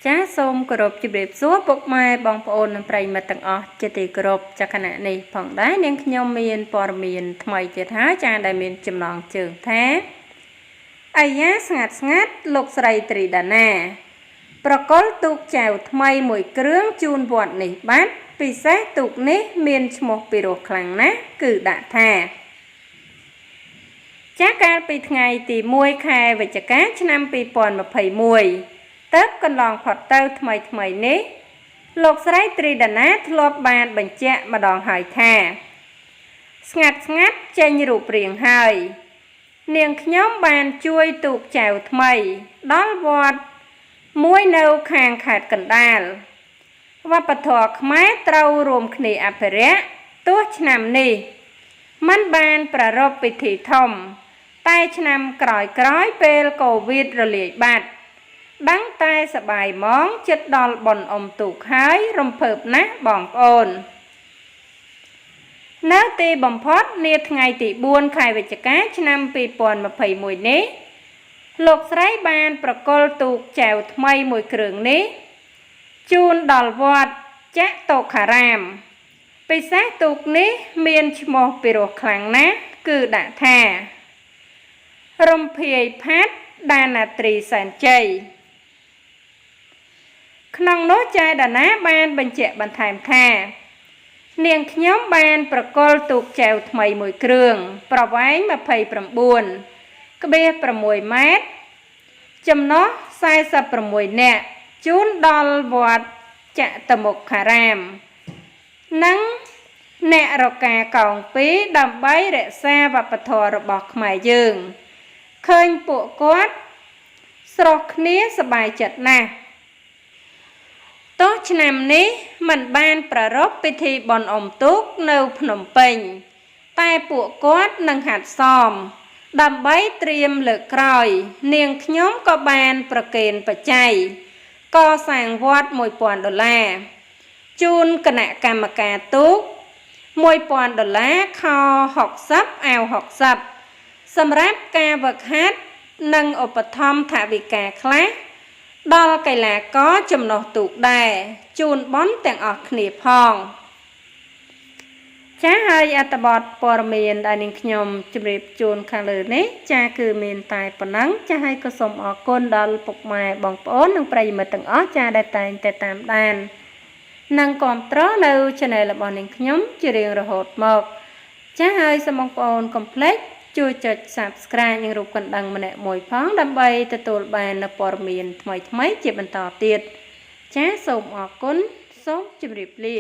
ចាសូមគោរពជម្រាបសួរពុកម៉ែបងប្អូននិងប្រិយមិត្តទាំងអស់ជាទីគោរពចាខណៈនេះផងដែរនាងខ្ញុំមានព័ត៌មានថ្មីទៀតហើយចាដែលមានចំណងជើងថាអាយ៉ាស្ងាត់លោកស្រីត្រីដាណាប្រកុលទូកចែវថ្មីមួយគ្រឿងជូនវត្តនេះបាត់ពិសេសទូកនេះមានឈ្មោះពីរោះខ្លាំងណាស់គឺដាក់ថាចាកាលពីថ្ងៃទី1ខែវិច្ឆិកាឆ្នាំ2021តើបកន្លងផុតទៅថ្មីនេះលោកស្រីត្រីដាណាធ្លាប់បានបញ្ជាក់ម្ដងហើយថាស្ងាត់ចេញរូបរាងហើយនាងខ្ញុំបានជួយទូកចែវថ្មីដល់វត្តមួយនៅខាងខេត្តកណ្ដាលវប្បធម៌ខ្មែរត្រូវរួមគ្នាអភិរក្សទោះឆ្នាំនេះมันបានប្រារព្ធពិធីធំតែឆ្នាំក្រោយពេលកូវីដរលាយបាត់ដឹងតែសបាយម៉ងចិត្តដល់បុណ្យអុំទូកហើយរំភើបណាស់បងប្អូននៅទីបំផុតនាថ្ងៃទី4ខែវិច្ឆិកាឆ្នាំ2021នេះលោកស្រីបានប្រគល់ទូកចែវថ្មីមួយគ្រឿងនេះជូនដល់វត្តចតុខារាមពិសេសទូកនេះមានឈ្មោះពីរោះខ្លាំងណាស់គឺដាក់ថារំភាយផាត់ដាណាត្រីសែនជ័យក្នុងនោះចែដាណាបានបញ្ជាក់បន្ថែមថានាងខ្ញុំបានប្រគល់ទូកចែវថ្មីមួយគ្រឿងប្រវែង29.6 ម៉ែត្រចំណុះ46នាក់ជូនដល់វត្តចតុខារាមនិងអ្នករកាកោង2ដើម្បីរក្សាវប្បធម៌របស់ខ្មែរយើងឃើញពួកគាត់ស្រស់គ្នាសប្បាយចិត្តណាស់តោះឆ្នាំនេះមិនបានប្រារព្ធពិធីបុណ្យអុំទូកនៅភ្នំពេញតែពួកគាត់នឹងហាត់សមដើម្បីត្រៀមលើកក្រោយនាងខ្ញុំក៏បានប្រគេនបច្ច័យកសាងវត្ត$1000ជូនគណៈកម្មការទូក$1000ខ60អាវ60សម្រាប់ការវឹកហាត់និងឧបត្ថម្ភថវិកាខ្លះដល់កីឡាករចំណុះទូកដែរជូនបនទាំងអស់គ្នាផងចាហើយអត្ថបទព័ត៌មានដែលនាងខ្ញុំជម្រាបជូនខាងលើនេះចាគឺមានតែប៉ុណ្ណឹងចាហើយក៏សូមអរគុណដល់ពុកម៉ែបងប្អូននិងប្រិយមិត្តទាំងអស់ចាដែលតែងតែតាមដាននិងគាំទ្រនៅ Channel របស់នាងខ្ញុំជារៀងរហូតមកចាហើយសូមបងប្អូនកុំភ្លេចជួយចុច Subscribe និងរូបកណ្ដឹងម្នាក់មួយផងដើម្បីទទួលបាននូវព័ត៌មានថ្មីជាបន្តទៀតចាសូមអរគុណសូមជម្រាបលា